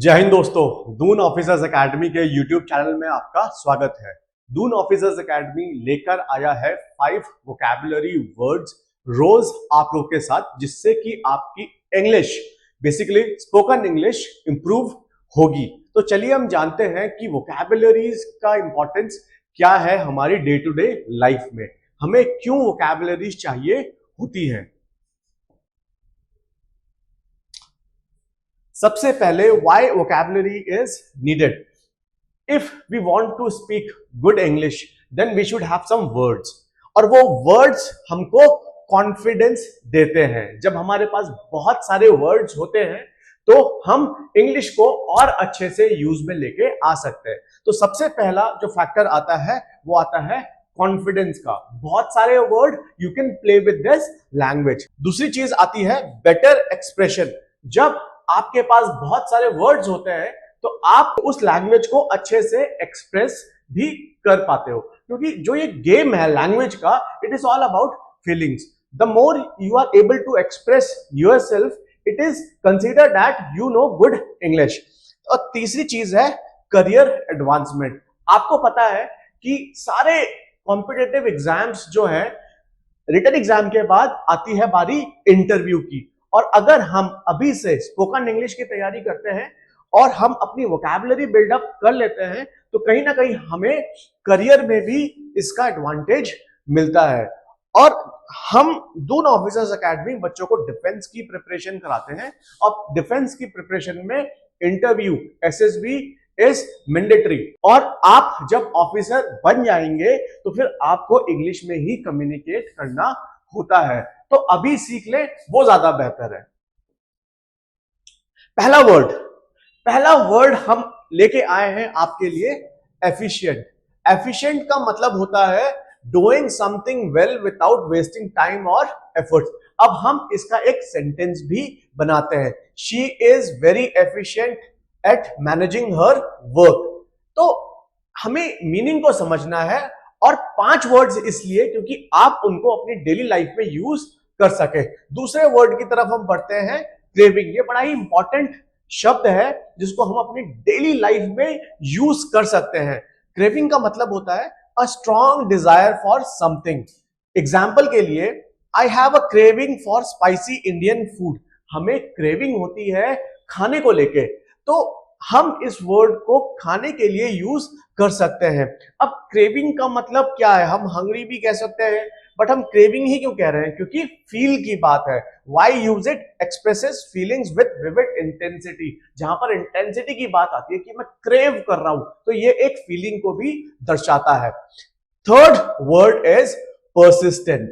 जय हिंद दोस्तों, Doon officers academy के यूट्यूब चैनल में आपका स्वागत है। दून ऑफिसर्स एकेडमी लेकर आया है 5 वोकैबुलरी वर्ड्स रोज आप लोग के साथ, जिससे कि आपकी English basically spoken English improve होगी। तो चलिए हम जानते हैं कि वोकैबुलरीज का इंपॉर्टेंस क्या है हमारी डे टू डे लाइफ में, हमें क्यों वोकैबुलरीज चाहिए होती है। सबसे पहले why vocabulary is needed. If we want to speak good English then we should have some words, और वो वर्ड्स हमको कॉन्फिडेंस देते हैं। जब हमारे पास बहुत सारे वर्ड्स होते हैं तो हम इंग्लिश को और अच्छे से यूज में लेके आ सकते हैं। तो सबसे पहला जो फैक्टर आता है वो आता है कॉन्फिडेंस का। बहुत सारे word you can play with this language. दूसरी चीज आती है बेटर एक्सप्रेशन। जब आपके पास बहुत सारे वर्ड्स होते हैं तो आप उस लैंग्वेज को अच्छे से एक्सप्रेस भी कर पाते हो, क्योंकि जो ये गेम है लैंग्वेज का, it is all about feelings. The more you are able to express yourself, it is consider that you know good English. और तीसरी चीज है करियर एडवांसमेंट। आपको पता है कि सारे कॉम्पिटिटिव एग्जाम्स जो है, रिटन एग्जाम के बाद आती है बारी इंटरव्यू की, और अगर हम अभी से स्पोकन इंग्लिश की तैयारी करते हैं और हम अपनी वोकैबुलरी बिल्डअप कर लेते हैं तो कहीं ना कहीं हमें करियर में भी इसका एडवांटेज मिलता है। और हम दून ऑफिसर्स एकेडमी बच्चों को डिफेंस की प्रिपरेशन कराते हैं, और डिफेंस की प्रिपरेशन में इंटरव्यू एसएसबी इज मैंडेटरी। और आप जब ऑफिसर बन जाएंगे तो फिर आपको इंग्लिश में ही कम्युनिकेट करना होता है, तो अभी सीख ले वो ज्यादा बेहतर है। पहला वर्ड हम लेके आए हैं आपके लिए एफिशिएंट। एफिशिएंट का मतलब होता है doing something well without wasting time और एफर्ट्स। अब हम इसका एक सेंटेंस भी बनाते हैं, she is very efficient at managing her work. तो हमें मीनिंग को समझना है, और 5 वर्ड्स इसलिए क्योंकि आप उनको अपनी डेली लाइफ में यूज कर सके। दूसरे वर्ड की तरफ हम बढ़ते हैं, क्रेविंग। ये बड़ा ही इंपॉर्टेंट शब्द है जिसको हम अपनी डेली लाइफ में यूज कर सकते हैं। क्रेविंग का मतलब होता है a strong desire for something. Example के लिए, I have a craving for spicy Indian food. हमें क्रेविंग होती है खाने को लेके, तो हम इस वर्ड को खाने के लिए यूज कर सकते हैं। अब क्रेविंग का मतलब क्या है? हम हंग्री भी कह सकते हैं, बट हम क्रेविंग ही क्यों कह रहे हैं? क्योंकि फील की बात है। Why use it? Expresses feelings with vivid intensity. जहां पर इंटेंसिटी की बात आती है कि मैं क्रेव कर रहा हूं, तो ये एक फीलिंग को भी दर्शाता है। Third word is persistent.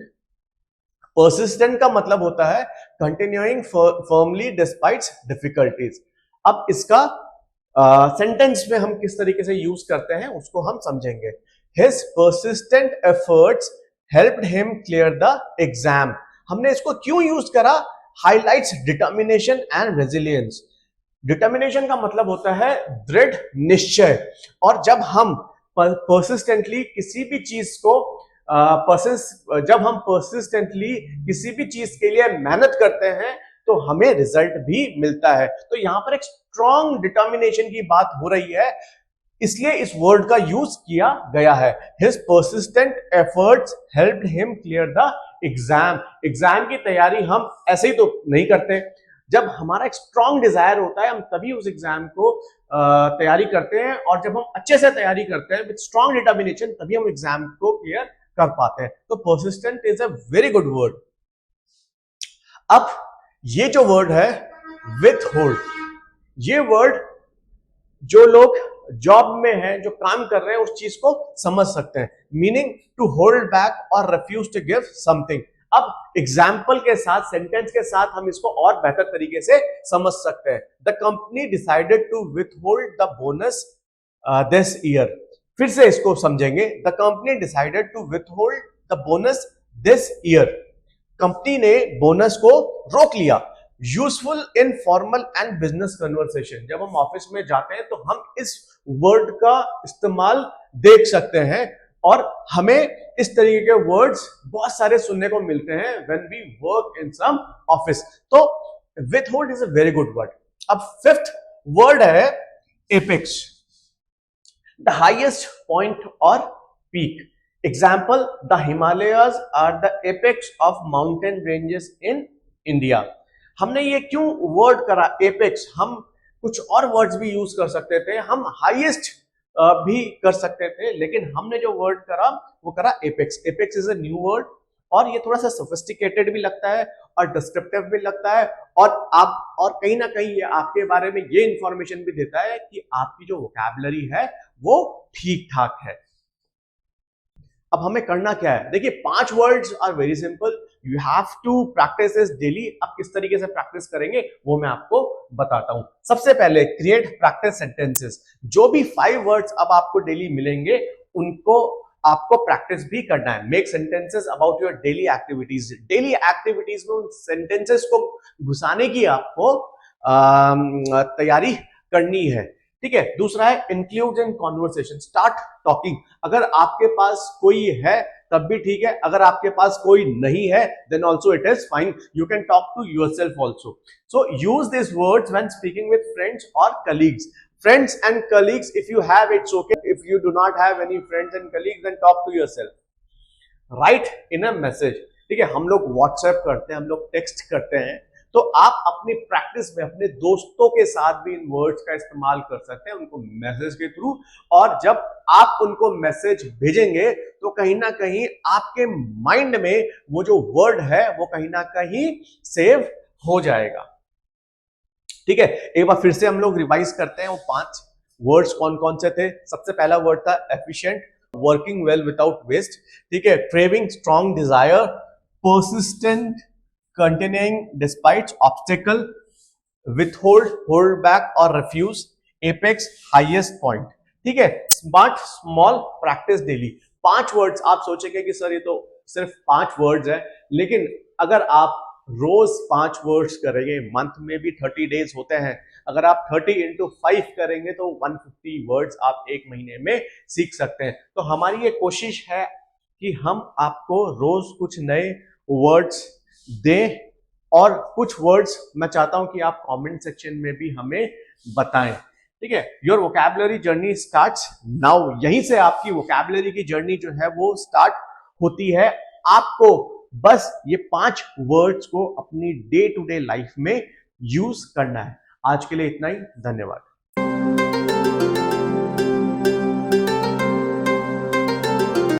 Persistent का मतलब होता है कंटिन्यूइंग फर्मली डिस्पाइट डिफिकल्टीज। अब इसका सेंटेंस में हम किस तरीके से यूज करते हैं उसको हम समझेंगे। His persistent efforts helped him clear the exam. हमने इसको क्यों यूज करा? Highlights determination and resilience. Determination का मतलब होता है दृढ़ निश्चय, और जब हम पर्सिस्टेंटली किसी भी चीज को जब हम पर्सिस्टेंटली किसी भी चीज के लिए मेहनत करते हैं तो हमें रिजल्ट भी मिलता है। तो यहां पर एक स्ट्रॉन्ग डिटर्मिनेशन की बात हो रही है, इसलिए इस वर्ड का यूज किया गया है। His persistent efforts helped him clear the exam. Exam की तैयारी हम ऐसे ही तो नहीं करते। जब हमारा एक स्ट्रॉन्ग डिजायर होता है, हम तभी उस एग्जाम को तैयारी करते हैं, और जब हम अच्छे से तैयारी करते हैं विद स्ट्रॉन्ग डिटर्मिनेशन, तभी हम एग्जाम को क्लियर कर पाते हैं। तो persistent is a very good word. अब ये जो वर्ड है विथ होल्ड, ये वर्ड जो लोग जॉब में हैं, जो काम कर रहे हैं, उस चीज को समझ सकते हैं। मीनिंग टू होल्ड बैक और रिफ्यूज टू गिव समथिंग। अब एग्जाम्पल के साथ, सेंटेंस के साथ हम इसको और बेहतर तरीके से समझ सकते हैं। The company decided to withhold the bonus this year. फिर से इसको समझेंगे। The company decided to withhold the bonus this year. Company ने बोनस को रोक लिया। Useful in formal and business conversation. जब हम ऑफिस में जाते हैं तो हम इस वर्ड का इस्तेमाल देख सकते हैं, और हमें इस तरीके के वर्ड्स बहुत सारे सुनने को मिलते हैं when we work in some office. तो withhold is a very good word. अब फिफ्थ वर्ड है एपेक्स, द हाईएस्ट पॉइंट और peak. Example, the Himalayas are the apex of mountain ranges in India. हमने ये क्यों वर्ड करा apex? हम कुछ और वर्ड्स भी यूज कर सकते थे, हम हाईएस्ट भी कर सकते थे, लेकिन हमने जो वर्ड करा वो करा apex. Apex is a new word और ये थोड़ा सा सोफिस्टिकेटेड भी लगता है और डिस्क्रिप्टिव भी लगता है, और कहीं ना कहीं ये आपके बारे में ये इंफॉर्मेशन भी देता है कि आपकी जो वोकैबुलरी है वो ठीक ठाक है। अब हमें करना क्या है? देखिए, 5 words are very simple, you have to practise this daily. अब किस तरीके से प्रैक्टिस करेंगे वो मैं आपको बताता हूं। सबसे पहले क्रिएट प्रैक्टिस सेंटेंसेस। जो भी 5 वर्ड्स अब आपको डेली मिलेंगे उनको आपको प्रैक्टिस भी करना है। Make sentences about your daily activities. Daily activities में उन सेंटेंसेस को घुसाने की आपको तैयारी करनी है, ठीक है। दूसरा है include in conversation, start talking. अगर आपके पास कोई है तब भी ठीक है, अगर आपके पास कोई नहीं है then also it is fine, you can talk to yourself also. So use this words when speaking with friends और colleagues. Friends and colleagues, if you have, it's okay. If you do not have any friends and colleagues, then talk to yourself. Write in a message. ठीक है, हम लोग WhatsApp करते हैं, हम लोग text करते हैं, तो आप अपनी प्रैक्टिस में अपने दोस्तों के साथ भी इन वर्ड्स का इस्तेमाल कर सकते हैं, उनको मैसेज के थ्रू। और जब आप उनको मैसेज भेजेंगे तो कहीं ना कहीं आपके माइंड में वो जो वर्ड है वो कहीं ना कहीं सेव हो जाएगा, ठीक है। एक बार फिर से हम लोग रिवाइज करते हैं वो 5 वर्ड्स कौन कौन से थे। सबसे पहला वर्ड था efficient, working well without waste, ठीक है। Craving, strong desire, persistent, continuing despite obstacle, withhold, hold back और रिफ्यूज, एपेक्स, हाईएस्ट पॉइंट, ठीक है। Smart, small, practise daily. 5 words. आप सोचेंगे कि सर ये तो सिर्फ 5 वर्ड्स है, लेकिन अगर आप रोज 5 वर्ड्स करेंगे, मंथ में भी 30 डेज होते हैं, अगर आप 30 into 5 करेंगे तो 150 वर्ड्स आप एक महीने में सीख सकते हैं। तो हमारी ये कोशिश है कि हम आपको रोज कुछ नए वर्ड्स दें, और कुछ वर्ड्स मैं चाहता हूं कि आप कमेंट सेक्शन में भी हमें बताएं, ठीक है। Your vocabulary journey starts now. यहीं से आपकी वोकैबुलरी की जर्नी जो है वो स्टार्ट होती है। आपको बस ये 5 वर्ड्स को अपनी डे टू डे लाइफ में यूज करना है। आज के लिए इतना ही, धन्यवाद।